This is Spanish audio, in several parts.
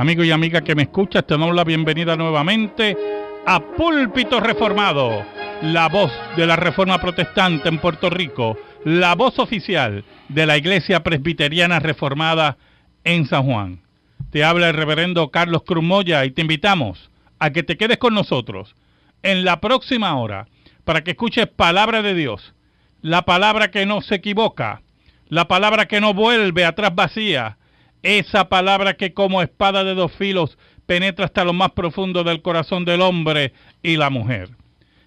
Amigo y amiga que me escuchas, te damos la bienvenida nuevamente a Púlpito Reformado, la voz de la Reforma Protestante en Puerto Rico, la voz oficial de la Iglesia Presbiteriana Reformada en San Juan. Te habla el reverendo Carlos Cruz Moya y te invitamos a que te quedes con nosotros en la próxima hora para que escuches palabra de Dios, la palabra que no se equivoca, la palabra que no vuelve atrás vacía, esa palabra que como espada de dos filos penetra hasta lo más profundo del corazón del hombre y la mujer.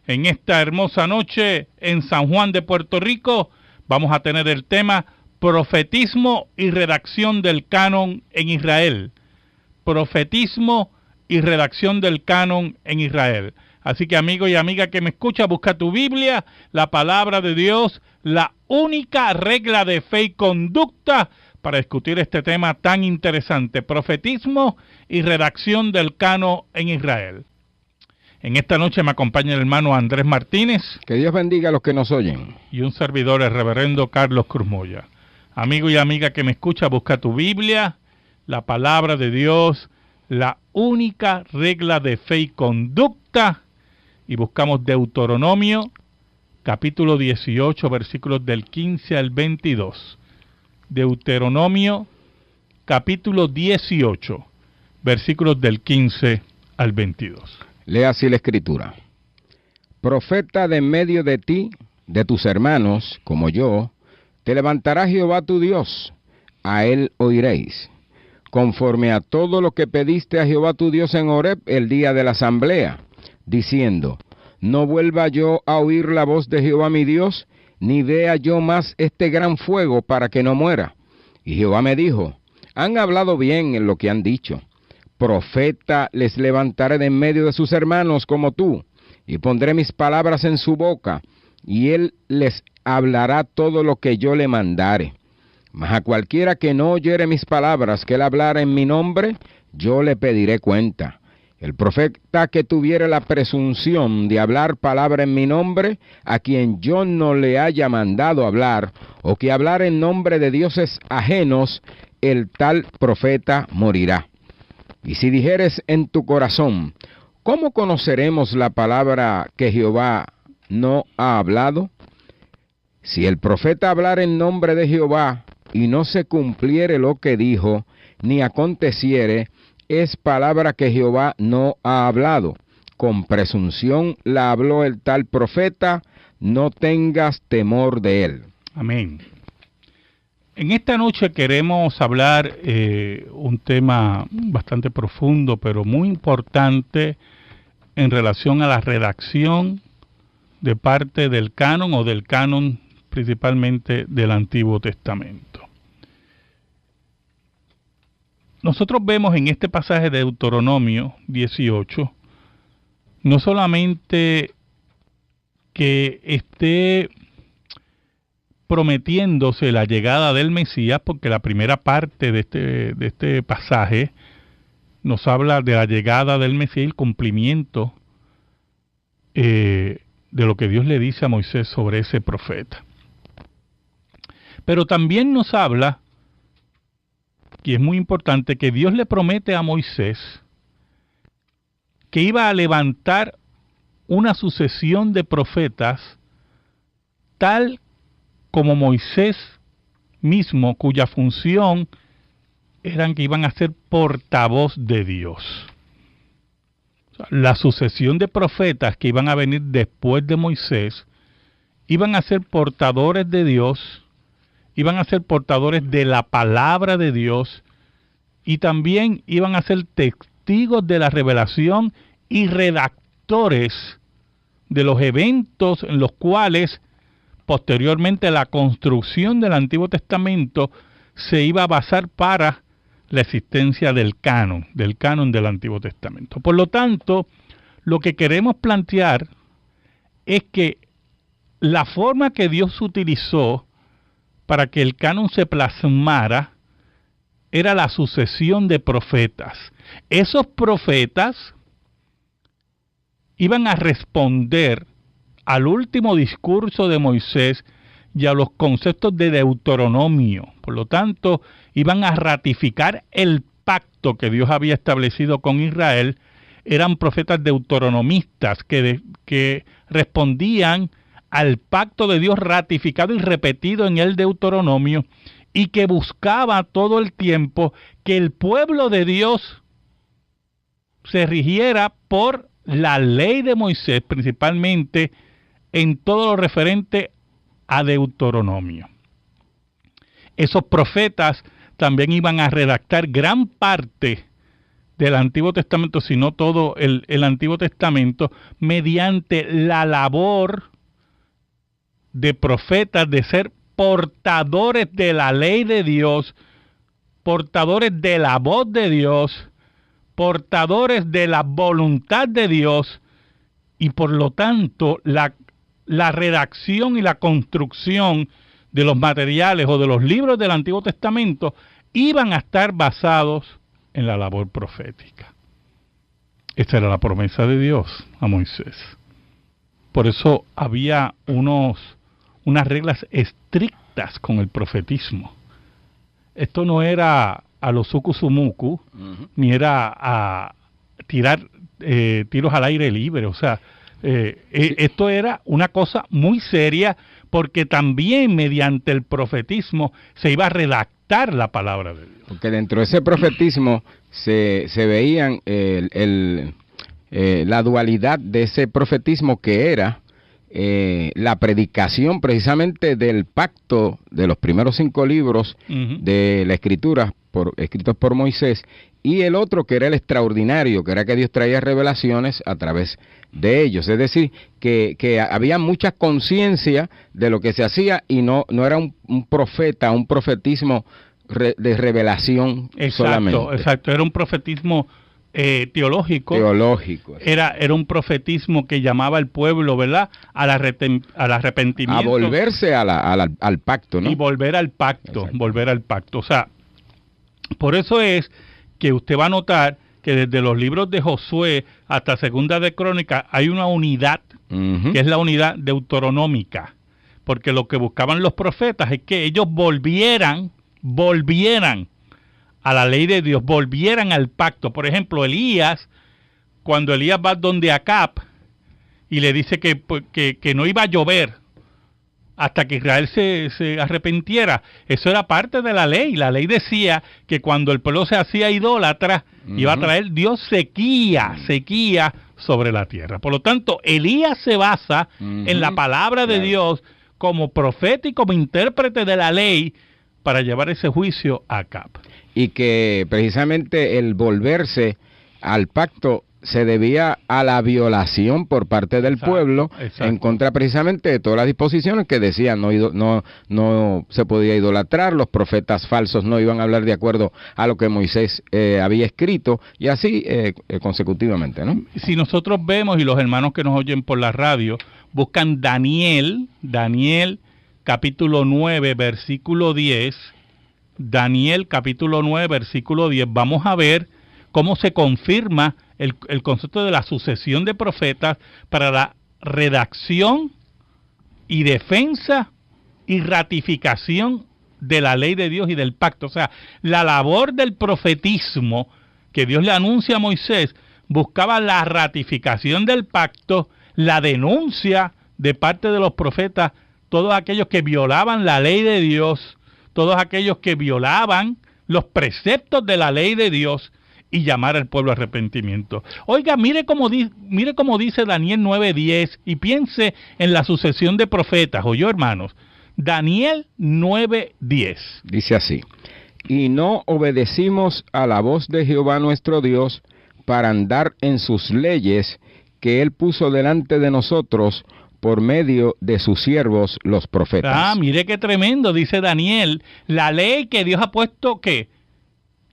En esta hermosa noche en San Juan de Puerto Rico vamos a tener el tema Profetismo y redacción del canon en Israel. Profetismo y redacción del canon en Israel. Así que amigo y amiga que me escucha, busca tu Biblia, la palabra de Dios, la única regla de fe y conducta para discutir este tema tan interesante, profetismo y redacción del canon en Israel. En esta noche me acompaña el hermano Andrés Martínez. Que Dios bendiga a los que nos oyen. Y un servidor, el reverendo Carlos Cruz Moya. Amigo y amiga que me escucha, busca tu Biblia, la palabra de Dios, la única regla de fe y conducta, y buscamos Deuteronomio, capítulo 18, versículos del 15 al 22. Deuteronomio, capítulo 18, versículos del 15 al 22. Lea así la Escritura. Profeta de en medio de ti, de tus hermanos, como yo, te levantará Jehová tu Dios, a él oiréis, conforme a todo lo que pediste a Jehová tu Dios en Horeb el día de la asamblea, diciendo, no vuelva yo a oír la voz de Jehová mi Dios, ni vea yo más este gran fuego para que no muera. Y Jehová me dijo, han hablado bien en lo que han dicho. Profeta les levantaré de en medio de sus hermanos como tú, y pondré mis palabras en su boca, y él les hablará todo lo que yo le mandare. Mas a cualquiera que no oyere mis palabras, que él hablara en mi nombre, yo le pediré cuenta. El profeta que tuviere la presunción de hablar palabra en mi nombre, a quien yo no le haya mandado hablar, o que hablar en nombre de dioses ajenos, el tal profeta morirá. Y si dijeres en tu corazón, ¿cómo conoceremos la palabra que Jehová no ha hablado? Si el profeta hablara en nombre de Jehová, y no se cumpliere lo que dijo, ni aconteciere, es palabra que Jehová no ha hablado. Con presunción la habló el tal profeta, no tengas temor de él. Amén. En esta noche queremos hablar un tema bastante profundo, pero muy importante en relación a la redacción de parte del canon o del canon principalmente del Antiguo Testamento. Nosotros vemos en este pasaje de Deuteronomio 18, no solamente que esté prometiéndose la llegada del Mesías, porque la primera parte de este pasaje nos habla de la llegada del Mesías y el cumplimiento de lo que Dios le dice a Moisés sobre ese profeta. Pero también nos habla, y es muy importante, que Dios le promete a Moisés que iba a levantar una sucesión de profetas tal como Moisés mismo, cuya función eran que iban a ser portavoz de Dios. O sea, la sucesión de profetas que iban a venir después de Moisés iban a ser portadores de Dios, iban a ser portadores de la palabra de Dios y también iban a ser testigos de la revelación y redactores de los eventos en los cuales posteriormente la construcción del Antiguo Testamento se iba a basar para la existencia del canon del Antiguo Testamento. Por lo tanto, lo que queremos plantear es que la forma que Dios utilizó para que el canon se plasmara era la sucesión de profetas. Esos profetas iban a responder al último discurso de Moisés y a los conceptos de Deuteronomio. Por lo tanto, iban a ratificar el pacto que Dios había establecido con Israel, eran profetas deuteronomistas que respondían al pacto de Dios ratificado y repetido en el Deuteronomio, y que buscaba todo el tiempo que el pueblo de Dios se rigiera por la ley de Moisés, principalmente en todo lo referente a Deuteronomio. Esos profetas también iban a redactar gran parte del Antiguo Testamento, si no todo el Antiguo Testamento, mediante la labor de profetas, de ser portadores de la ley de Dios, portadores de la voz de Dios, portadores de la voluntad de Dios, y por lo tanto la redacción y la construcción de los materiales o de los libros del Antiguo Testamento iban a estar basados en la labor profética. Esta era la promesa de Dios a Moisés. Por eso había unas reglas estrictas con el profetismo. Esto no era a los sucusumucu, ni era a tirar tiros al aire libre. O sea, esto era una cosa muy seria, porque también mediante el profetismo se iba a redactar la palabra de Dios. Porque dentro de ese profetismo se veían la dualidad de ese profetismo, que era la predicación precisamente del pacto de los primeros 5 libros de la Escritura escritos por Moisés, y el otro que era el extraordinario, que era que Dios traía revelaciones a través de ellos. Es decir, que había mucha conciencia de lo que se hacía, y no era un profetismo de revelación solamente. Exacto, era un profetismo teológico. Era un profetismo que llamaba al pueblo, ¿verdad?, al arrepentimiento. A volverse al pacto, ¿no? Y volver al pacto. O sea, por eso es que usted va a notar que desde los libros de Josué hasta Segunda de Crónicas hay una unidad, que es la unidad deuteronómica, porque lo que buscaban los profetas es que ellos volvieran a la ley de Dios, volvieran al pacto. Por ejemplo, Elías, cuando Elías va donde Acab y le dice que no iba a llover hasta que Israel se arrepintiera, eso era parte de la ley. La ley decía que cuando el pueblo se hacía idólatra, iba a traer Dios sequía sobre la tierra. Por lo tanto, Elías se basa en la palabra de Dios como profeta y como intérprete de la ley para llevar ese juicio a Acab. Y que precisamente el volverse al pacto se debía a la violación por parte del pueblo, en contra precisamente de todas las disposiciones que decían no se podía idolatrar, los profetas falsos no iban a hablar de acuerdo a lo que Moisés había escrito, y así consecutivamente, ¿no? Si nosotros vemos, y los hermanos que nos oyen por la radio, buscan Daniel capítulo 9, versículo 10, Daniel capítulo 9, versículo 10, vamos a ver cómo se confirma el concepto de la sucesión de profetas para la redacción y defensa y ratificación de la ley de Dios y del pacto. O sea, la labor del profetismo que Dios le anuncia a Moisés buscaba la ratificación del pacto, la denuncia de parte de los profetas, todos aquellos que violaban la ley de Dios, todos aquellos que violaban los preceptos de la ley de Dios, y llamar al pueblo a arrepentimiento. Oiga, mire cómo dice Daniel 9:10, y piense en la sucesión de profetas. ¿Oyó, hermanos? Daniel 9:10. Dice así: y no obedecimos a la voz de Jehová nuestro Dios para andar en sus leyes que él puso delante de nosotros por medio de sus siervos los profetas. Mire qué tremendo, dice Daniel, la ley que Dios ha puesto, ¿qué?,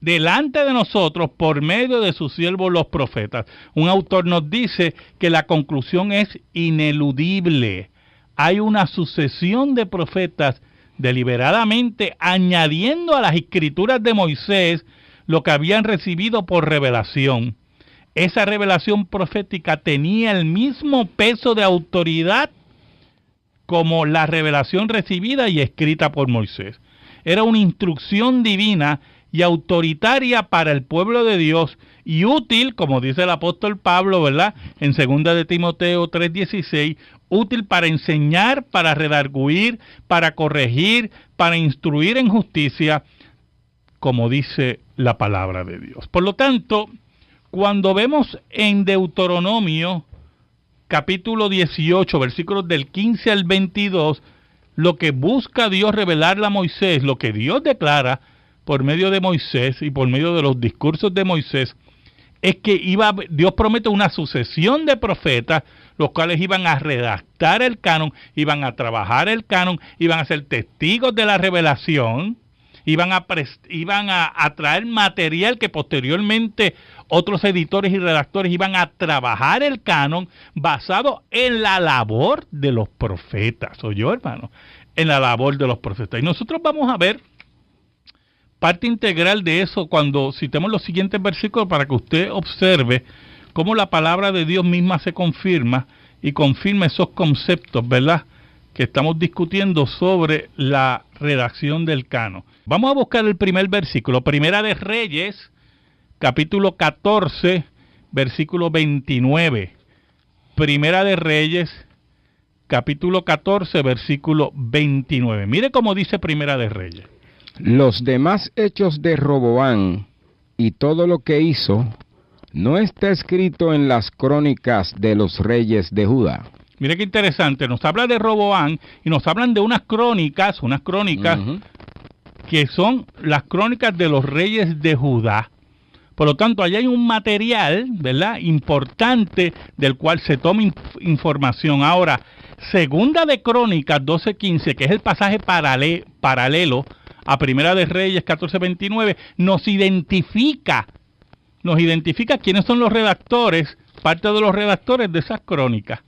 delante de nosotros por medio de sus siervos los profetas. Un autor nos dice que la conclusión es ineludible. Hay una sucesión de profetas deliberadamente añadiendo a las escrituras de Moisés lo que habían recibido por revelación. Esa revelación profética tenía el mismo peso de autoridad como la revelación recibida y escrita por Moisés. Era una instrucción divina, y autoritaria para el pueblo de Dios y útil, como dice el apóstol Pablo, ¿verdad? En 2 de Timoteo 3:16, útil para enseñar, para redarguir, para corregir, para instruir en justicia, como dice la palabra de Dios. Por lo tanto, cuando vemos en Deuteronomio capítulo 18, versículos del 15 al 22, lo que busca Dios revelarle a Moisés, lo que Dios declara por medio de Moisés y por medio de los discursos de Moisés, es que Dios promete una sucesión de profetas, los cuales iban a redactar el canon, iban a trabajar el canon, iban a ser testigos de la revelación, iban a traer material que posteriormente otros editores y redactores iban a trabajar el canon basado en la labor de los profetas. ¿Oyó, hermano? En la labor de los profetas. Y nosotros vamos a ver parte integral de eso cuando citemos los siguientes versículos para que usted observe cómo la palabra de Dios misma se confirma y confirma esos conceptos, ¿verdad?, que estamos discutiendo sobre la redacción del canon. Vamos a buscar el primer versículo, Primera de Reyes, capítulo 14, versículo 29. Primera de Reyes, capítulo 14, versículo 29. Mire cómo dice Primera de Reyes. Los demás hechos de Roboam y todo lo que hizo no está escrito en las crónicas de los reyes de Judá. Mire qué interesante, nos habla de Roboam y nos hablan de unas crónicas que son las crónicas de los reyes de Judá. Por lo tanto, allá hay un material, ¿verdad?, importante del cual se toma información. Ahora, Segunda de Crónicas 12:15, que es el pasaje paralelo a Primera de Reyes 14:29, nos identifica quiénes son los redactores, parte de los redactores de esas crónicas.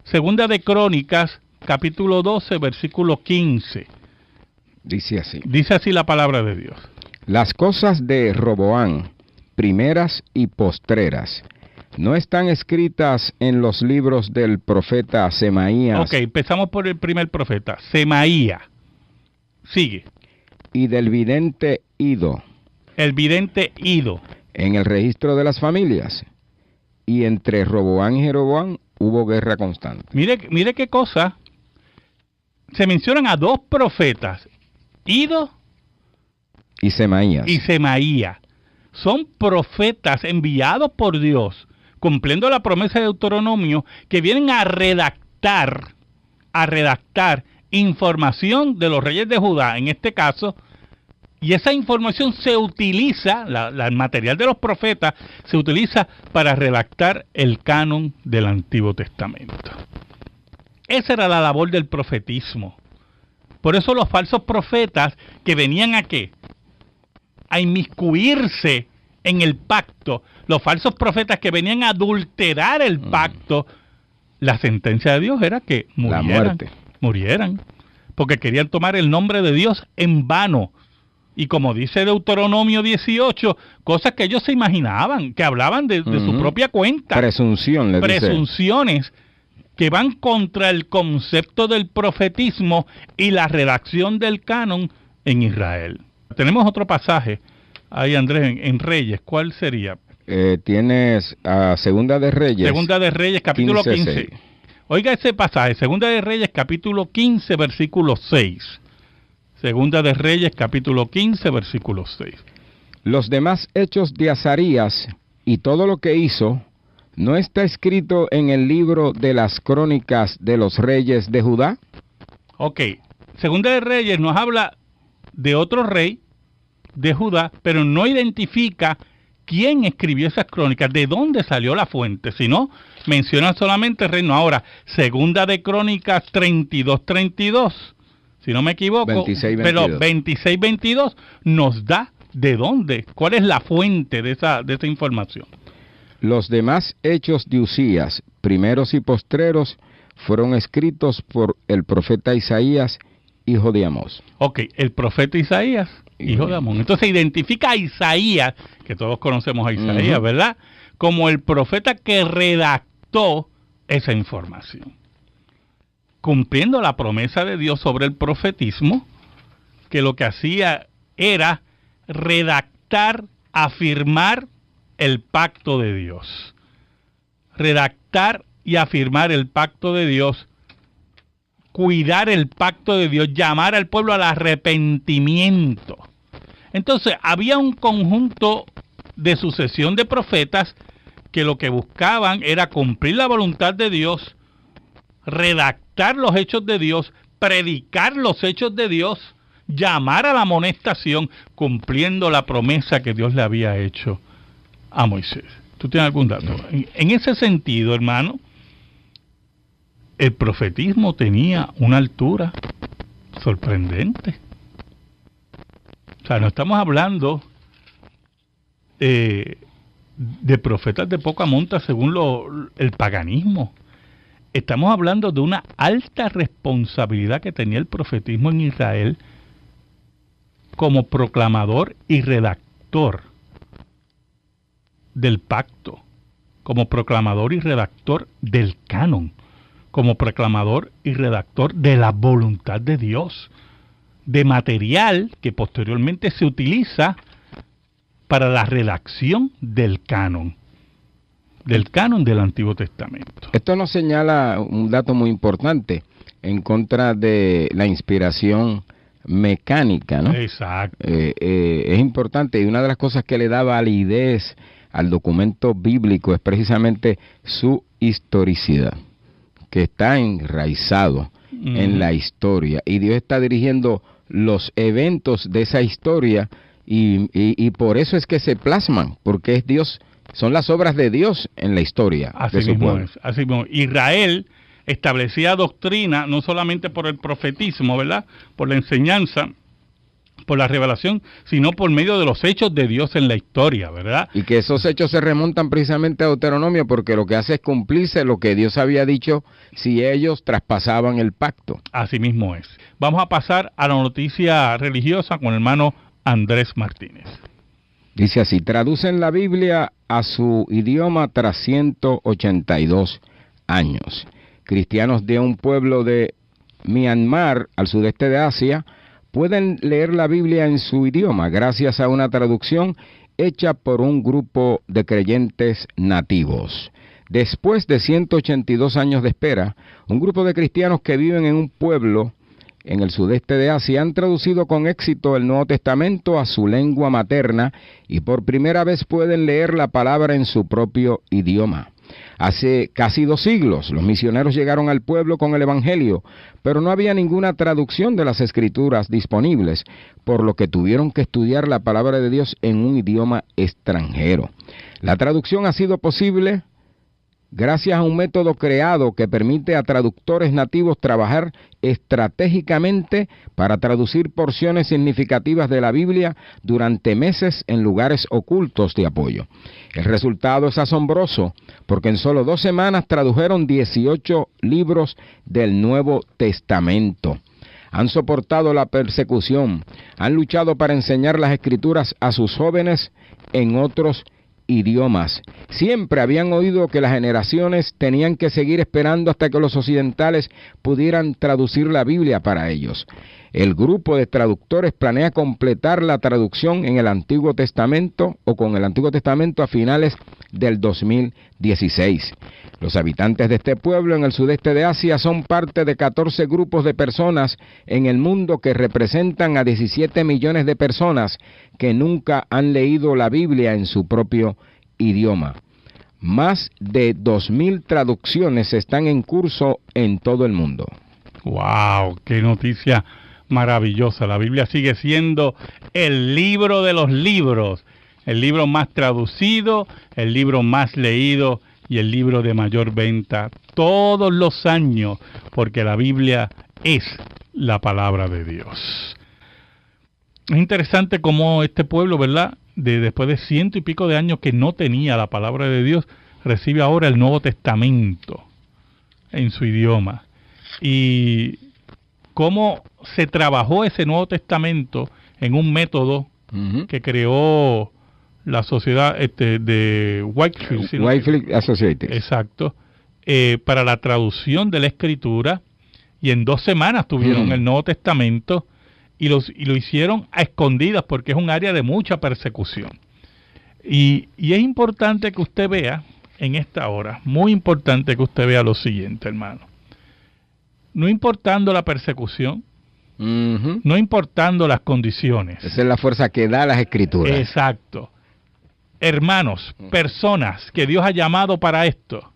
Segunda de Crónicas, capítulo 12, versículo 15. Dice así. Dice así la palabra de Dios. Las cosas de Roboam, primeras y postreras, no están escritas en los libros del profeta Semaías. Ok, empezamos por el primer profeta, Semaías. Sigue. Y del vidente Ido. El vidente Ido. En el registro de las familias. Y entre Roboam y Jeroboam hubo guerra constante. Mire qué cosa. Se mencionan a dos profetas, Ido y Semaías. Son profetas enviados por Dios, cumpliendo la promesa de Deuteronomio, que vienen a redactar información de los reyes de Judá, en este caso, y esa información se utiliza, el material de los profetas, se utiliza para redactar el canon del Antiguo Testamento. Esa era la labor del profetismo. Por eso los falsos profetas que venían ¿a qué? A inmiscuirse en el pacto, los falsos profetas que venían a adulterar el pacto, la sentencia de Dios era que murieran, porque querían tomar el nombre de Dios en vano. Y como dice Deuteronomio 18, cosas que ellos se imaginaban, que hablaban de su propia cuenta. Presunciones que van contra el concepto del profetismo y la redacción del canon en Israel. Tenemos otro pasaje ahí, Andrés, en Reyes. ¿Cuál sería? Tienes a Segunda de Reyes. Segunda de Reyes, capítulo 15. Oiga ese pasaje, Segunda de Reyes, capítulo 15, versículo 6. Segunda de Reyes, capítulo 15, versículo 6. Los demás hechos de Azarías y todo lo que hizo, ¿no está escrito en el libro de las crónicas de los reyes de Judá? Ok, Segunda de Reyes nos habla de otro rey de Judá, pero no identifica quién escribió esas crónicas, de dónde salió la fuente, sino menciona solamente el reino. Ahora, Segunda de Crónicas 32:32, si no me equivoco, 26:22 nos da de dónde, cuál es la fuente de esa información. Los demás hechos de Usías, primeros y postreros, fueron escritos por el profeta Isaías, hijo de Amós. Ok, el profeta Isaías, hijo de Amós. Entonces identifica a Isaías, que todos conocemos a Isaías, ¿verdad?, como el profeta que redactó esa información, cumpliendo la promesa de Dios sobre el profetismo, que lo que hacía era redactar, afirmar el pacto de Dios. Redactar y afirmar el pacto de Dios, cuidar el pacto de Dios, llamar al pueblo al arrepentimiento. Entonces, había un conjunto de sucesión de profetas que lo que buscaban era cumplir la voluntad de Dios, redactar los hechos de Dios, predicar los hechos de Dios, llamar a la amonestación, cumpliendo la promesa que Dios le había hecho a Moisés. ¿Tú tienes algún dato? En ese sentido, hermano, el profetismo tenía una altura sorprendente. O sea, no estamos hablando de profetas de poca monta según el paganismo. Estamos hablando de una alta responsabilidad que tenía el profetismo en Israel como proclamador y redactor del pacto, como proclamador y redactor del canon, como proclamador y redactor de la voluntad de Dios, de material que posteriormente se utiliza para la redacción del canon del Antiguo Testamento. Esto nos señala un dato muy importante en contra de la inspiración mecánica, ¿no? Exacto. Es importante, y una de las cosas que le da validez al documento bíblico es precisamente su historicidad, que está enraizado en la historia, y Dios está dirigiendo los eventos de esa historia, y por eso es que se plasman, porque es Dios, son las obras de Dios en la historia. Así mismo es, así mismo. Israel establecía doctrina no solamente por el profetismo, ¿verdad?, por la enseñanza, por la revelación, sino por medio de los hechos de Dios en la historia, ¿verdad? Y que esos hechos se remontan precisamente a Deuteronomio, porque lo que hace es cumplirse lo que Dios había dicho si ellos traspasaban el pacto. Así mismo es. Vamos a pasar a la noticia religiosa con el hermano Andrés Martínez. Dice así: traducen la Biblia a su idioma tras 182 años. Cristianos de un pueblo de Myanmar, al sudeste de Asia, pueden leer la Biblia en su idioma gracias a una traducción hecha por un grupo de creyentes nativos. Después de 182 años de espera, un grupo de cristianos que viven en un pueblo en el sudeste de Asia han traducido con éxito el Nuevo Testamento a su lengua materna y por primera vez pueden leer la palabra en su propio idioma. Hace casi 2 siglos, los misioneros llegaron al pueblo con el Evangelio, pero no había ninguna traducción de las Escrituras disponibles, por lo que tuvieron que estudiar la palabra de Dios en un idioma extranjero. La traducción ha sido posible gracias a un método creado que permite a traductores nativos trabajar estratégicamente para traducir porciones significativas de la Biblia durante meses en lugares ocultos de apoyo. El resultado es asombroso, porque en solo 2 semanas tradujeron 18 libros del Nuevo Testamento. Han soportado la persecución, han luchado para enseñar las Escrituras a sus jóvenes en otros idiomas. Siempre habían oído que las generaciones tenían que seguir esperando hasta que los occidentales pudieran traducir la Biblia para ellos. El grupo de traductores planea completar la traducción en el Antiguo Testamento o con el Antiguo Testamento a finales del 2016. Los habitantes de este pueblo en el sudeste de Asia son parte de 14 grupos de personas en el mundo que representan a 17 millones de personas que nunca han leído la Biblia en su propio idioma. Más de 2,000 traducciones están en curso en todo el mundo. ¡Wow! ¡Qué noticia maravillosa! La Biblia sigue siendo el libro de los libros, el libro más traducido, el libro más leído y el libro de mayor venta todos los años, porque la Biblia es la palabra de Dios. Es interesante cómo este pueblo, ¿verdad?, después de 100 y pico de años que no tenía la palabra de Dios, recibe ahora el Nuevo Testamento en su idioma. Y cómo se trabajó ese Nuevo Testamento en un método que creó la sociedad de Whitefield. Whitefield Associates. Exacto. Para la traducción de la Escritura, y en 2 semanas tuvieron el Nuevo Testamento y lo hicieron a escondidas porque es un área de mucha persecución. Y es importante que usted vea en esta hora, muy importante que usted vea lo siguiente, hermano. No importando la persecución, no importando las condiciones. Esa es la fuerza que da las Escrituras. Exacto. Hermanos, personas que Dios ha llamado para esto,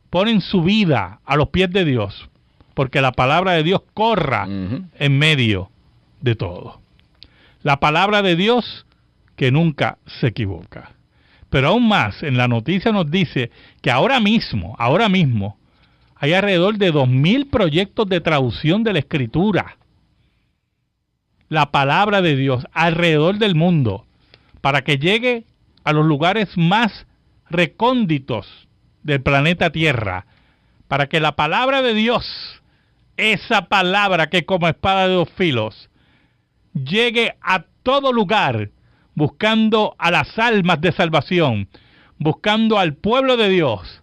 ponen su vida a los pies de Dios, porque la palabra de Dios corra en medio de todo. La palabra de Dios que nunca se equivoca. Pero aún más, en la noticia nos dice que ahora mismo, hay alrededor de 2,000 proyectos de traducción de la Escritura. La palabra de Dios alrededor del mundo, para que llegue a los lugares más recónditos del planeta Tierra, para que la palabra de Dios, esa palabra que como espada de dos filos, llegue a todo lugar, buscando a las almas de salvación, buscando al pueblo de Dios,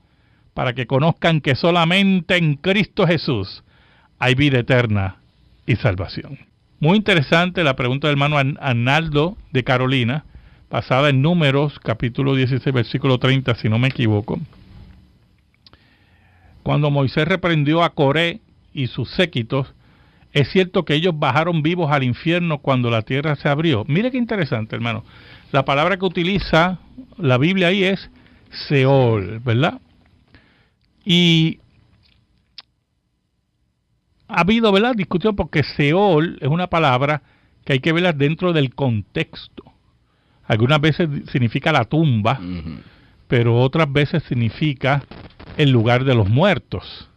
para que conozcan que solamente en Cristo Jesús hay vida eterna y salvación. Muy interesante la pregunta del hermano Arnaldo de Carolina, basada en Números, capítulo 16, versículo 30, si no me equivoco. Cuando Moisés reprendió a Coré y sus séquitos, es cierto que ellos bajaron vivos al infierno cuando la tierra se abrió. Mire qué interesante, hermano. La palabra que utiliza la Biblia ahí es Seol, ¿verdad? Y ha habido, ¿verdad?, discusión porque Seol es una palabra que hay que verla dentro del contexto. Algunas veces significa la tumba, pero otras veces significa el lugar de los muertos.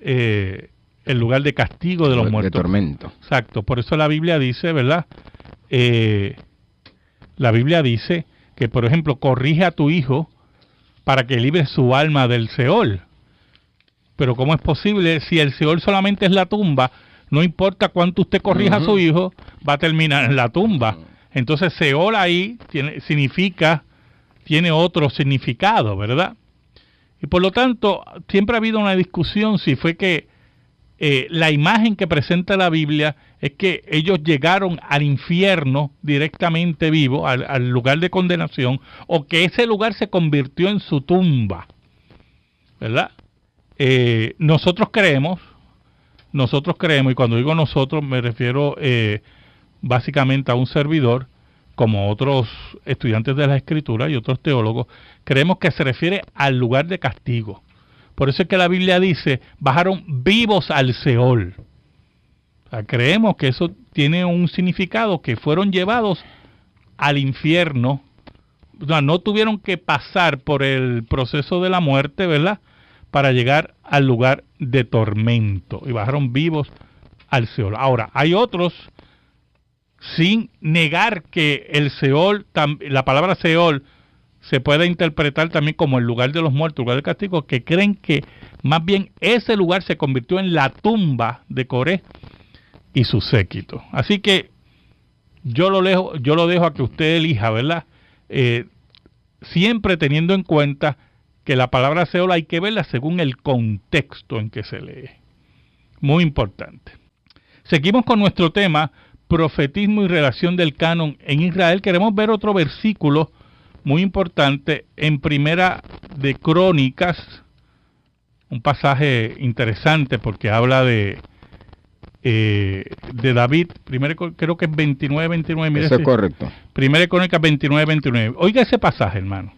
El lugar de castigo de los muertos. De tormento. Exacto. Por eso la Biblia dice, ¿verdad? La Biblia dice que, por ejemplo, corrige a tu hijo para que libre su alma del Seol. Pero ¿cómo es posible si el Seol solamente es la tumba? No importa cuánto usted corrija a su hijo, va a terminar en la tumba. Entonces Seol ahí tiene otro significado, ¿verdad? Y por lo tanto, siempre ha habido una discusión si fue que la imagen que presenta la Biblia es que ellos llegaron al infierno directamente vivo, al lugar de condenación, o que ese lugar se convirtió en su tumba, ¿verdad? Nosotros creemos, y cuando digo nosotros me refiero básicamente a un servidor, como otros estudiantes de la Escritura y otros teólogos, creemos que se refiere al lugar de castigo. Por eso es que la Biblia dice, bajaron vivos al Seol. O sea, creemos que eso tiene un significado, que fueron llevados al infierno. O sea, no tuvieron que pasar por el proceso de la muerte, ¿verdad?, para llegar al lugar de tormento. Y bajaron vivos al Seol. Ahora, hay otros, sin negar que el Seol, la palabra Seol, se puede interpretar también como el lugar de los muertos, el lugar del castigo, que creen que más bien ese lugar se convirtió en la tumba de Coré y su séquito. Así que yo lo dejo a que usted elija, ¿verdad? Siempre teniendo en cuenta que la palabra Seol hay que verla según el contexto en que se lee. Muy importante. Seguimos con nuestro tema, profetismo y relación del canon en Israel. Queremos ver otro versículo muy importante en Primera de Crónicas, un pasaje interesante porque habla de David. Creo que es 29-29. Eso es correcto. Primera de Crónicas 29-29. Oiga ese pasaje, hermano.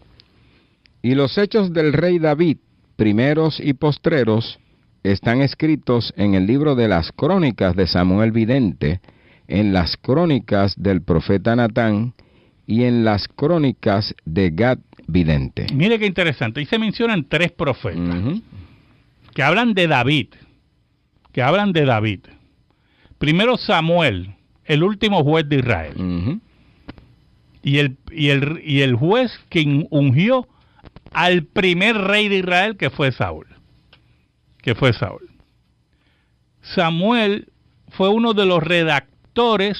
Y los hechos del rey David, primeros y postreros, están escritos en el libro de las crónicas de Samuel Vidente, en las crónicas del profeta Natán y en las crónicas de Gad Vidente. Mire qué interesante. Ahí se mencionan 3 profetas que hablan de David. Primero Samuel, el último juez de Israel. Y el juez que ungió al primer rey de Israel, que fue Saúl. Samuel fue uno de los redactores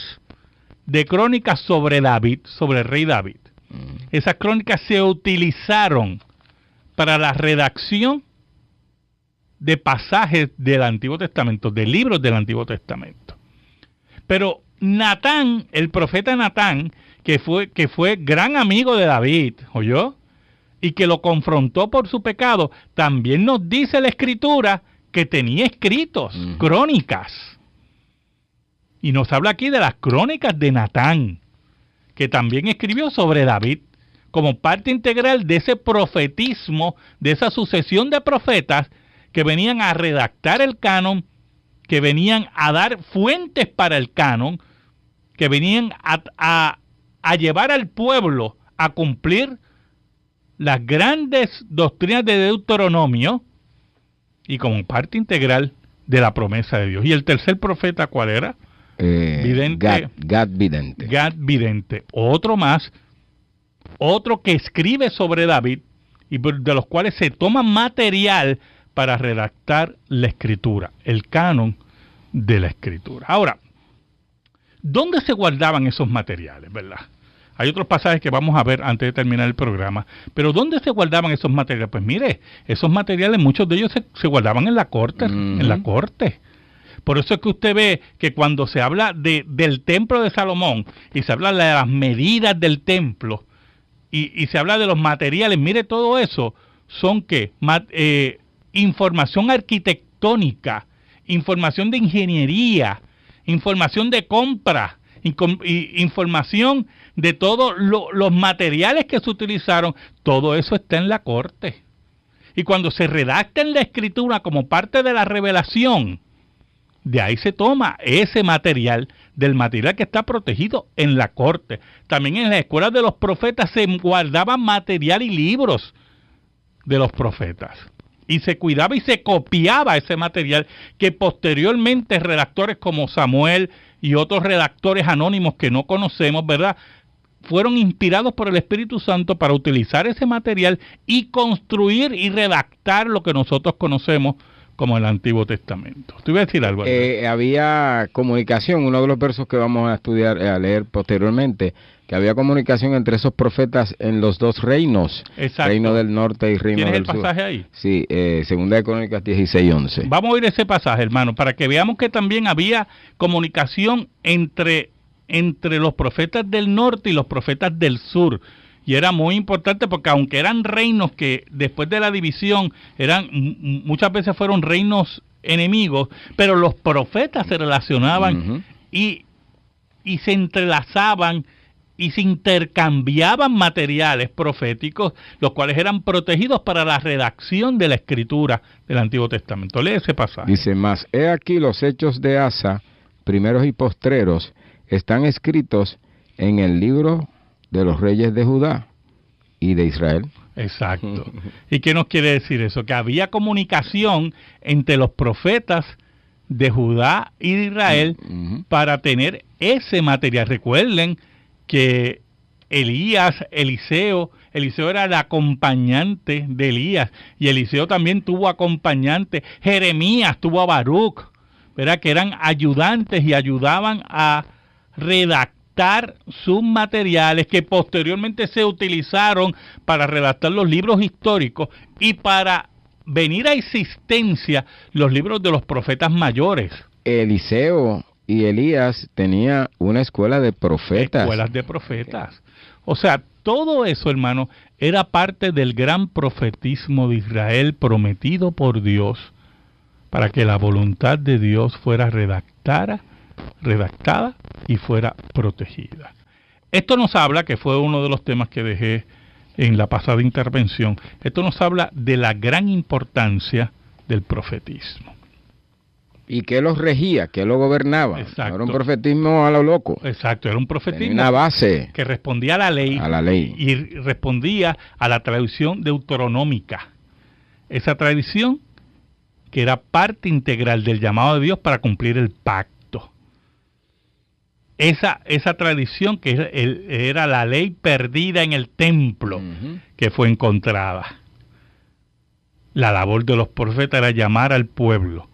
de crónicas sobre David, sobre el rey David. Esas crónicas se utilizaron para la redacción de pasajes del Antiguo Testamento, de libros del Antiguo Testamento. Pero Natán, el profeta Natán, que fue gran amigo de David, ¿oyó? Y que lo confrontó por su pecado, también nos dice la Escritura que tenía escritos, crónicas. Y nos habla aquí de las crónicas de Natán, que también escribió sobre David, como parte integral de ese profetismo, de esa sucesión de profetas que venían a redactar el canon, que venían a dar fuentes para el canon, que venían a llevar al pueblo a cumplir las grandes doctrinas de Deuteronomio y como parte integral de la promesa de Dios. ¿Y el tercer profeta cuál era? Vidente. Gad Vidente. Gad Vidente. Otro más, otro que escribe sobre David y de los cuales se toma material para redactar la Escritura, el canon de la Escritura. Ahora, ¿dónde se guardaban esos materiales, verdad? Hay otros pasajes que vamos a ver antes de terminar el programa, pero ¿dónde se guardaban esos materiales? Pues mire, esos materiales, muchos de ellos se guardaban en la corte, en la corte. Por eso es que usted ve que cuando se habla del templo de Salomón y se habla de las medidas del templo y se habla de los materiales, mire, todo eso son ¿qué? Información arquitectónica, información de ingeniería, información de compra, información de todos los materiales que se utilizaron, todo eso está en la corte. Y cuando se redacta en la Escritura como parte de la revelación, de ahí se toma ese material, del material que está protegido en la corte. También en las escuelas de los profetas se guardaban material y libros de los profetas. Y se cuidaba y se copiaba ese material que posteriormente redactores como Samuel y otros redactores anónimos que no conocemos, ¿verdad?, fueron inspirados por el Espíritu Santo para utilizar ese material y construir y redactar lo que nosotros conocemos como el Antiguo Testamento. ¿Tú ibas a decir algo? Había comunicación, uno de los versos que vamos a estudiar, a leer posteriormente, que había comunicación entre esos profetas en los dos reinos, exacto, reino del norte y reino del sur. ¿Tienes el pasaje ahí? Sí, Segunda de Crónicas 16:11. Vamos a oír ese pasaje, hermano, para que veamos que también había comunicación entre los profetas del norte y los profetas del sur. Y era muy importante porque aunque eran reinos que después de la división muchas veces fueron reinos enemigos, pero los profetas se relacionaban y se entrelazaban y se intercambiaban materiales proféticos, los cuales eran protegidos para la redacción de la Escritura del Antiguo Testamento. Lee ese pasaje. Dice, mas he aquí los hechos de Asa, primeros y postreros, están escritos en el libro de los reyes de Judá y de Israel. Exacto. ¿Y qué nos quiere decir eso? Que había comunicación entre los profetas de Judá y de Israel para tener ese material. Recuerden que Eliseo era el acompañante de Elías, y Eliseo también tuvo acompañante. Jeremías tuvo a Baruch, ¿verdad?, que eran ayudantes y ayudaban a redactar sus materiales que posteriormente se utilizaron para redactar los libros históricos y para venir a existencia los libros de los profetas mayores. Eliseo y Elías tenía una escuela de profetas. Escuelas de profetas. O sea, todo eso, hermano, era parte del gran profetismo de Israel prometido por Dios para que la voluntad de Dios fuera redactada y fuera protegida. Esto nos habla, que fue uno de los temas que dejé en la pasada intervención, esto nos habla de la gran importancia del profetismo. ¿Y qué los regía? ¿Qué lo gobernaba? Exacto. Era un profetismo a lo loco. Exacto, era un profetismo. Tenía una base que respondía a la ley. A la ley. Y respondía a la tradición deuteronómica. Esa tradición que era parte integral del llamado de Dios para cumplir el pacto. Esa tradición que era la ley perdida en el templo, que fue encontrada. La labor de los profetas era llamar al pueblo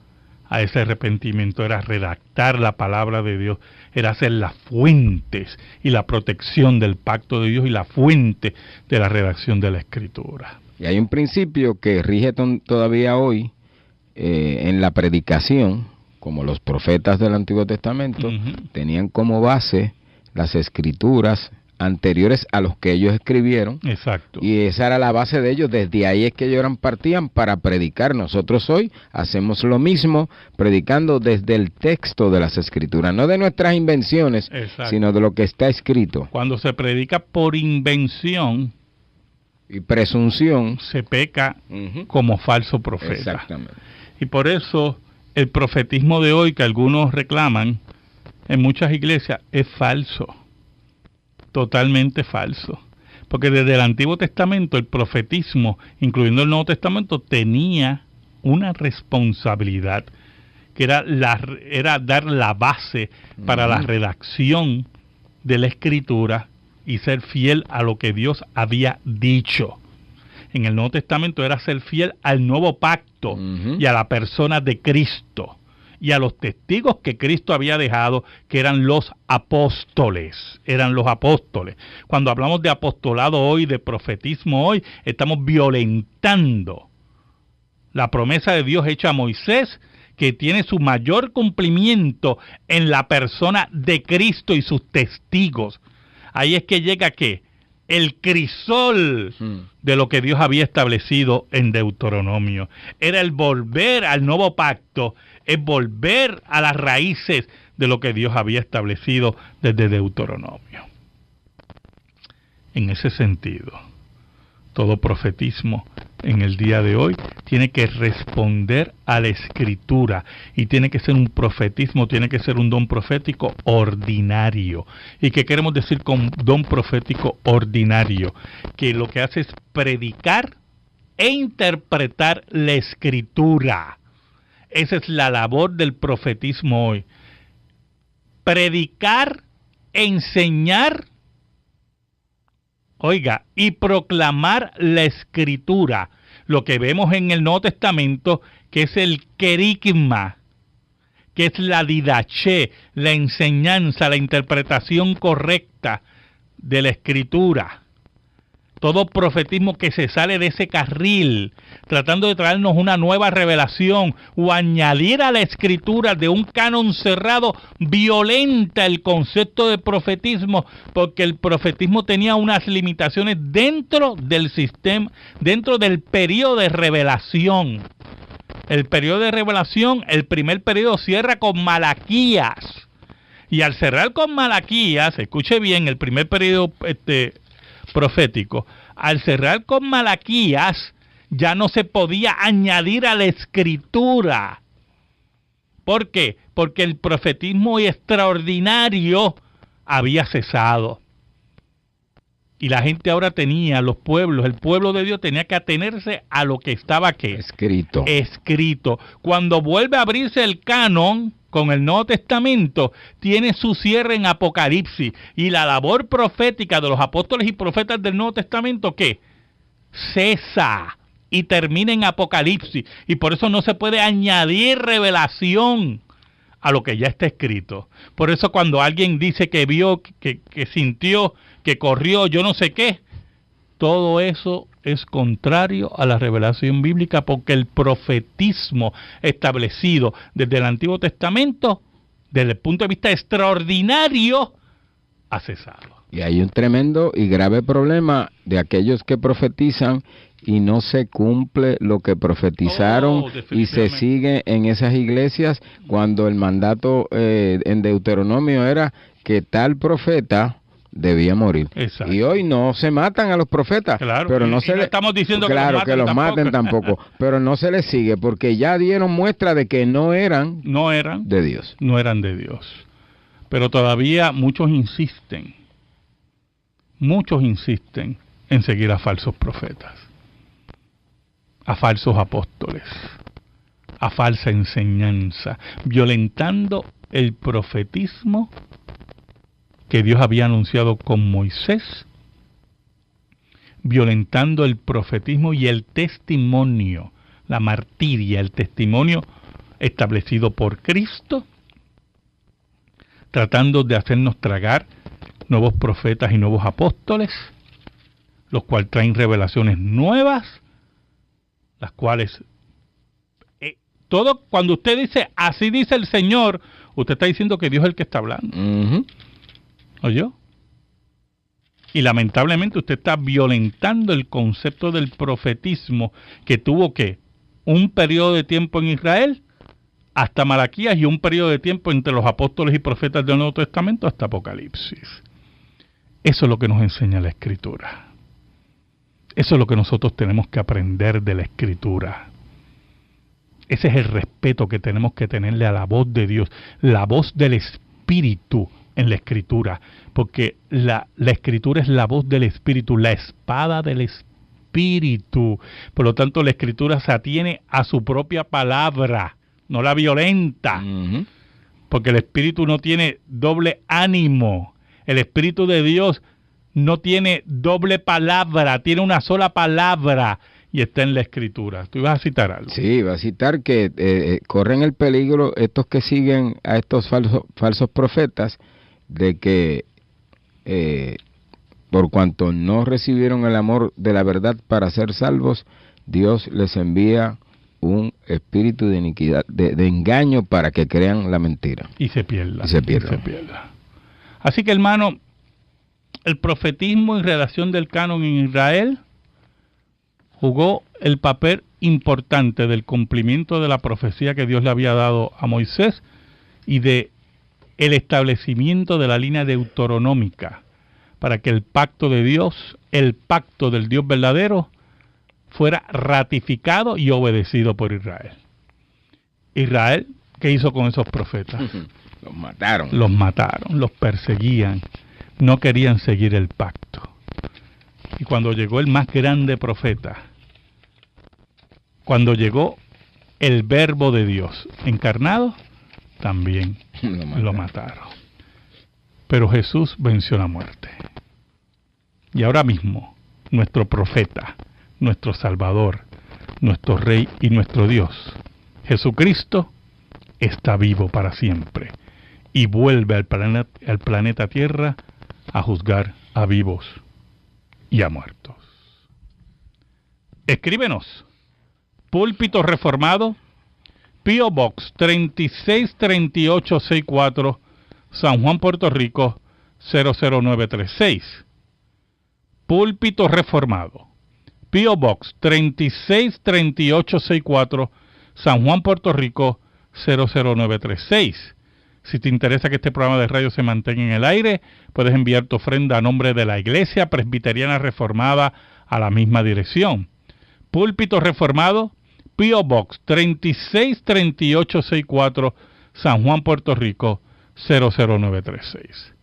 a ese arrepentimiento, era redactar la palabra de Dios, era hacer las fuentes y la protección del pacto de Dios y la fuente de la redacción de la Escritura. Y hay un principio que rige todavía hoy en la predicación, como los profetas del Antiguo Testamento, tenían como base las escrituras anteriores a los que ellos escribieron. Exacto. Y esa era la base de ellos. Desde ahí es que ellos partían para predicar. Nosotros hoy hacemos lo mismo, predicando desde el texto de las escrituras, no de nuestras invenciones, exacto, sino de lo que está escrito. Cuando se predica por invención Y presunción, se peca como falso profeta. Exactamente. Y por eso el profetismo de hoy que algunos reclaman en muchas iglesias es falso, totalmente falso. Porque desde el Antiguo Testamento el profetismo, incluyendo el Nuevo Testamento, tenía una responsabilidad que era dar la base para la redacción de la Escritura y ser fiel a lo que Dios había dicho. En el Nuevo Testamento era ser fiel al nuevo pacto y a la persona de Cristo y a los testigos que Cristo había dejado, que eran los apóstoles. Cuando hablamos de apostolado hoy, de profetismo hoy, estamos violentando la promesa de Dios hecha a Moisés, que tiene su mayor cumplimiento en la persona de Cristo y sus testigos. Ahí es que llega ¿qué? El crisol de lo que Dios había establecido en Deuteronomio. Era el volver al nuevo pacto, es volver a las raíces de lo que Dios había establecido desde Deuteronomio. En ese sentido, todo profetismo en el día de hoy tiene que responder a la Escritura y tiene que ser un profetismo, tiene que ser un don profético ordinario. ¿Y qué queremos decir con don profético ordinario? Que lo que hace es predicar e interpretar la Escritura. Esa es la labor del profetismo hoy. Predicar, enseñar, y proclamar la Escritura, lo que vemos en el Nuevo Testamento, que es el querigma, que es la didaché, la enseñanza, la interpretación correcta de la Escritura. Todo profetismo que se sale de ese carril, tratando de traernos una nueva revelación o añadir a la Escritura de un canon cerrado, violenta el concepto de profetismo, porque el profetismo tenía unas limitaciones dentro del sistema, dentro del periodo de revelación. El periodo de revelación, el primer periodo cierra con Malaquías. Y al cerrar con Malaquías, escuche bien, el primer periodo profético, al cerrar con Malaquías, ya no se podía añadir a la Escritura. ¿Por qué? Porque el profetismo extraordinario había cesado. Y la gente ahora tenía, el pueblo de Dios tenía que atenerse a lo que estaba ¿qué? Escrito. Cuando vuelve a abrirse el canon con el Nuevo Testamento, tiene su cierre en Apocalipsis. Y la labor profética de los apóstoles y profetas del Nuevo Testamento, ¿qué? Cesa y termina en Apocalipsis. Y por eso no se puede añadir revelación a lo que ya está escrito. Por eso cuando alguien dice que vio, que sintió, que corrió, yo no sé qué, todo eso es contrario a la revelación bíblica, porque el profetismo establecido desde el Antiguo Testamento, desde el punto de vista extraordinario, ha cesado. Y hay un tremendo y grave problema de aquellos que profetizan y no se cumple lo que profetizaron y se sigue en esas iglesias, cuando el mandato en Deuteronomio era que tal profeta debía morir. Exacto. Y hoy no se matan a los profetas, claro, pero no no estamos diciendo que los maten tampoco, pero no se les sigue, porque ya dieron muestra de que no eran de Dios. No eran de Dios. Pero todavía muchos insisten en seguir a falsos profetas, a falsos apóstoles, a falsa enseñanza, violentando el profetismo que Dios había anunciado con Moisés, violentando el profetismo y el testimonio, la martiria, el testimonio establecido por Cristo, tratando de hacernos tragar nuevos profetas y nuevos apóstoles, los cuales traen revelaciones nuevas, las cuales todo, cuando usted dice, así dice el Señor, usted está diciendo que Dios es el que está hablando. ¿Oyó? Y lamentablemente usted está violentando el concepto del profetismo que tuvo que un periodo de tiempo en Israel hasta Malaquías y un periodo de tiempo entre los apóstoles y profetas del Nuevo Testamento hasta Apocalipsis. Eso es lo que nos enseña la Escritura. Eso es lo que nosotros tenemos que aprender de la Escritura. Ese es el respeto que tenemos que tenerle a la voz de Dios, la voz del Espíritu en la Escritura, porque la Escritura es la voz del Espíritu, la espada del Espíritu. Por lo tanto, la Escritura se atiene a su propia palabra, no la violenta, porque el Espíritu no tiene doble ánimo. El Espíritu de Dios no tiene doble palabra, tiene una sola palabra y está en la Escritura. ¿Tú ibas a citar algo? Sí, iba a citar que corren el peligro estos que siguen a estos falsos profetas de que por cuanto no recibieron el amor de la verdad para ser salvos, Dios les envía un espíritu de iniquidad, de engaño para que crean la mentira. Y se pierda. Así que, hermano, el profetismo en relación del canon en Israel jugó el papel importante del cumplimiento de la profecía que Dios le había dado a Moisés y de el establecimiento de la línea deuteronómica para que el pacto de Dios, el pacto del Dios verdadero, fuera ratificado y obedecido por Israel. Israel, ¿qué hizo con esos profetas? Los mataron. Los mataron, los perseguían, no querían seguir el pacto. Y cuando llegó el más grande profeta, cuando llegó el Verbo de Dios encarnado, también lo mataron. Pero Jesús venció la muerte. Y ahora mismo, nuestro profeta, nuestro Salvador, nuestro Rey y nuestro Dios, Jesucristo, está vivo para siempre y vuelve al planeta Tierra a juzgar a vivos y a muertos. Escríbenos. Púlpito Reformado, P.O. Box 363864, San Juan, Puerto Rico 00936. Púlpito Reformado, P.O. Box 363864, San Juan, Puerto Rico 00936. Si te interesa que este programa de radio se mantenga en el aire, puedes enviar tu ofrenda a nombre de la Iglesia Presbiteriana Reformada a la misma dirección. Púlpito Reformado, P.O. Box 363864, San Juan, Puerto Rico 00936.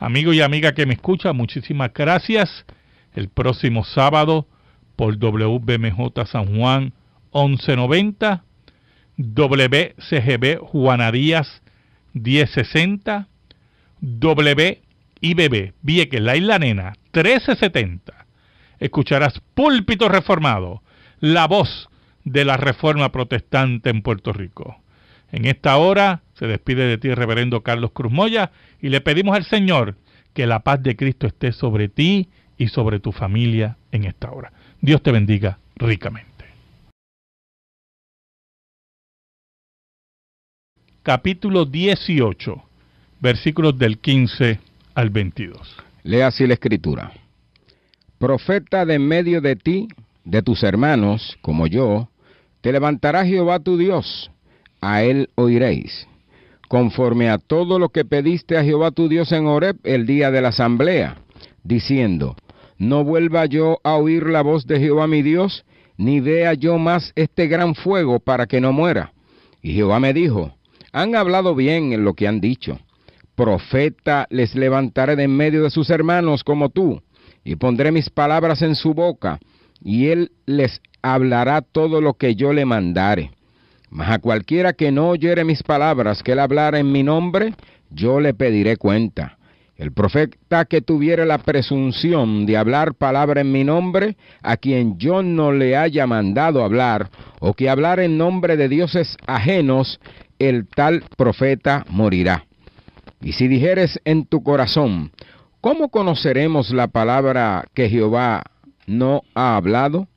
Amigo y amiga que me escucha, muchísimas gracias. El próximo sábado por WBMJ San Juan 1190, WCGB Juana Díaz 1060, WIBB Vieques La Isla Nena 1370. Escucharás Púlpito Reformado, la voz de la Reforma Protestante en Puerto Rico. En esta hora se despide de ti el reverendo Carlos Cruz Moya y le pedimos al Señor que la paz de Cristo esté sobre ti y sobre tu familia en esta hora. Dios te bendiga ricamente. Capítulo 18, versículos del 15 al 22. Lea así la Escritura. Profeta de en medio de ti, de tus hermanos, como yo, te levantará Jehová tu Dios, a él oiréis, conforme a todo lo que pediste a Jehová tu Dios en Horeb el día de la asamblea, diciendo, no vuelva yo a oír la voz de Jehová mi Dios, ni vea yo más este gran fuego para que no muera. Y Jehová me dijo, han hablado bien en lo que han dicho. Profeta les levantaré de en medio de sus hermanos como tú, y pondré mis palabras en su boca, y él les hablará todo lo que yo le mandare. Mas a cualquiera que no oyere mis palabras, que él hablara en mi nombre, yo le pediré cuenta. El profeta que tuviere la presunción de hablar palabra en mi nombre, a quien yo no le haya mandado hablar, o que hablar en nombre de dioses ajenos, el tal profeta morirá. Y si dijeres en tu corazón, ¿cómo conoceremos la palabra que Jehová no ha hablado?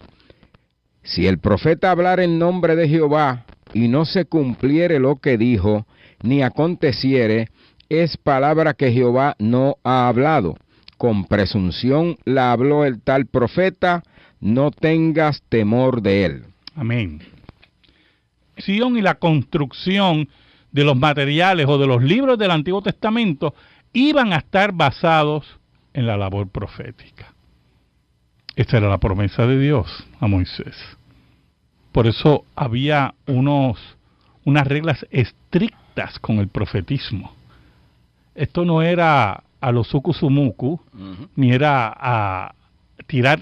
Si el profeta hablar en nombre de Jehová, y no se cumpliere lo que dijo, ni aconteciere, es palabra que Jehová no ha hablado. Con presunción la habló el tal profeta, no tengas temor de él. Amén. Y la construcción de los materiales o de los libros del Antiguo Testamento iban a estar basados en la labor profética. Esta era la promesa de Dios a Moisés. Por eso había unas reglas estrictas con el profetismo. Esto no era a los sucusumucu, ni era a tirar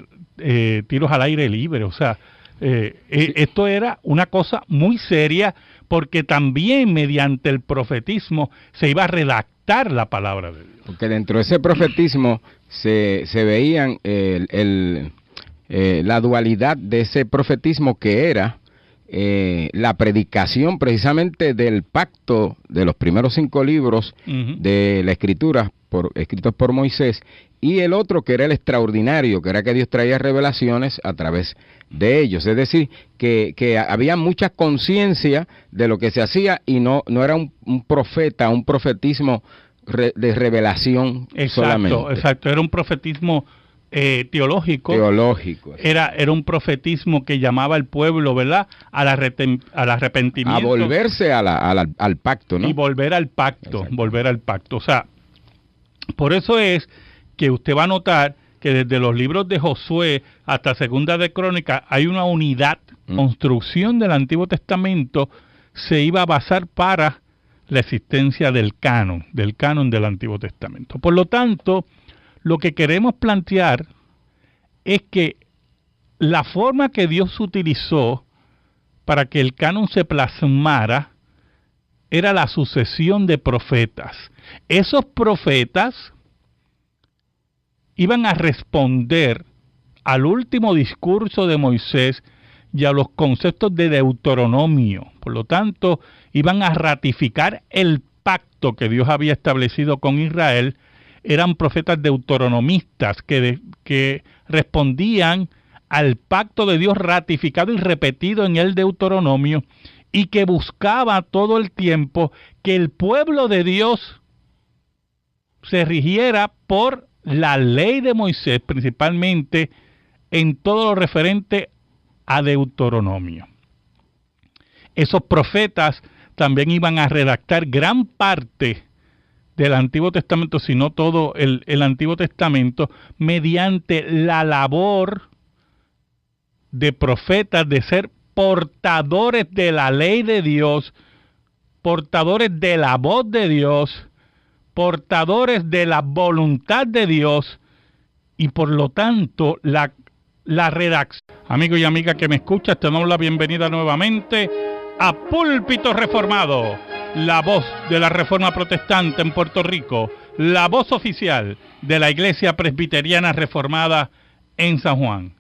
tiros al aire libre. O sea, esto era una cosa muy seria, porque también mediante el profetismo se iba a redactar la palabra de Dios. Porque dentro de ese profetismo se veían la dualidad de ese profetismo, que era la predicación precisamente del pacto de los primeros 5 libros de la Escritura escritos por Moisés, y el otro que era el extraordinario, que era que Dios traía revelaciones a través de ellos. Es decir, que había mucha conciencia de lo que se hacía, y no era un profeta, un profetismo de revelación solamente. Exacto, era un profetismo teológico. Era un profetismo que llamaba al pueblo, ¿verdad?, al arrepentimiento. A volverse al pacto, ¿no? Y volver al pacto. O sea, por eso es que usted va a notar que desde los libros de Josué hasta Segunda de Crónicas hay una unidad. Construcción del Antiguo Testamento se iba a basar para la existencia del canon del Antiguo Testamento. Por lo tanto, lo que queremos plantear es que la forma que Dios utilizó para que el canon se plasmara era la sucesión de profetas. Esos profetas iban a responder al último discurso de Moisés y a los conceptos de Deuteronomio. Por lo tanto, iban a ratificar el pacto que Dios había establecido con Israel. Eran profetas deuteronomistas que respondían al pacto de Dios ratificado y repetido en el Deuteronomio, y que buscaba todo el tiempo que el pueblo de Dios se rigiera por la ley de Moisés, principalmente en todo lo referente a Deuteronomio. Esos profetas también iban a redactar gran parte del Antiguo Testamento, si no todo el Antiguo Testamento, mediante la labor de profetas, de ser portadores de la ley de Dios, portadores de la voz de Dios, portadores de la voluntad de Dios, y por lo tanto la redacción. Amigo y amiga que me escuchas, te damos la bienvenida nuevamente a Púlpito Reformado, la voz de la Reforma Protestante en Puerto Rico, la voz oficial de la Iglesia Presbiteriana Reformada en San Juan.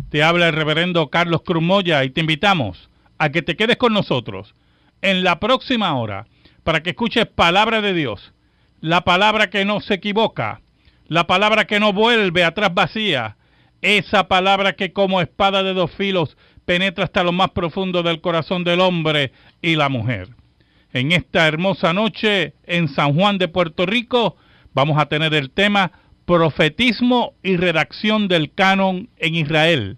Te habla el reverendo Carlos Cruz Moya, y te invitamos a que te quedes con nosotros en la próxima hora para que escuches palabra de Dios, la palabra que no se equivoca, la palabra que no vuelve atrás vacía, esa palabra que como espada de 2 filos penetra hasta lo más profundo del corazón del hombre y la mujer. En esta hermosa noche en San Juan de Puerto Rico vamos a tener el tema Profetismo y redacción del canon en Israel.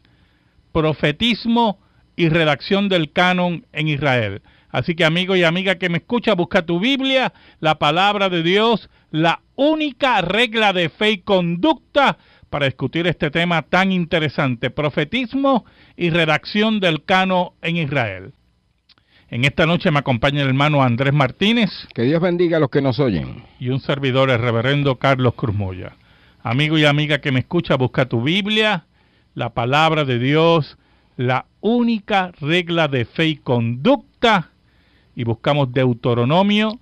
Profetismo y redacción del canon en Israel. Así que, amigo y amiga que me escucha, busca tu Biblia, la palabra de Dios, la única regla de fe y conducta para discutir este tema tan interesante, profetismo y redacción del canon en Israel. En esta noche me acompaña el hermano Andrés Martínez. Que Dios bendiga a los que nos oyen. Y un servidor, el reverendo Carlos Cruz Moya. Amigo y amiga que me escucha, busca tu Biblia, la palabra de Dios, la única regla de fe y conducta, y buscamos Deuteronomio,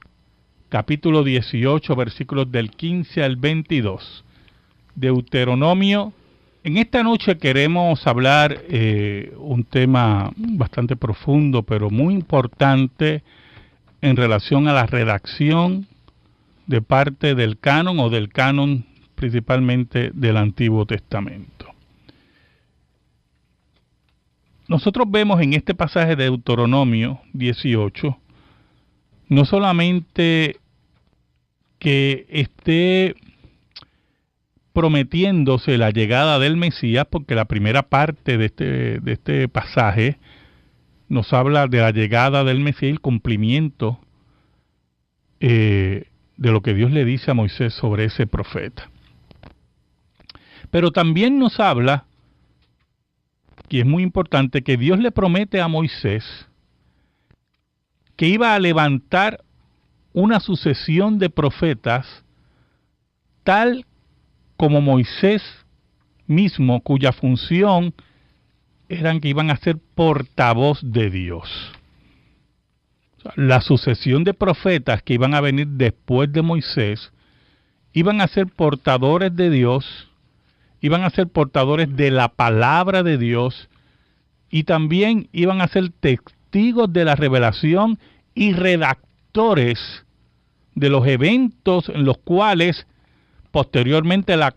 capítulo 18, versículos del 15 al 22. Deuteronomio. En esta noche queremos hablar un tema bastante profundo, pero muy importante en relación a la redacción de parte del canon o del canon principalmente del Antiguo Testamento. nosotros vemos en este pasaje de Deuteronomio 18, no solamente que esté prometiéndose la llegada del Mesías, porque la primera parte de este pasaje nos habla de la llegada del Mesías y el cumplimiento de lo que Dios le dice a Moisés sobre ese profeta. Pero también nos habla, y es muy importante, que Dios le promete a Moisés que iba a levantar una sucesión de profetas tal como Moisés mismo, cuya función eran que iban a ser portavoz de Dios. O sea, la sucesión de profetas que iban a venir después de Moisés iban a ser portadores de Dios, iban a ser portadores de la palabra de Dios y también iban a ser testigos de la revelación y redactores de los eventos en los cuales posteriormente la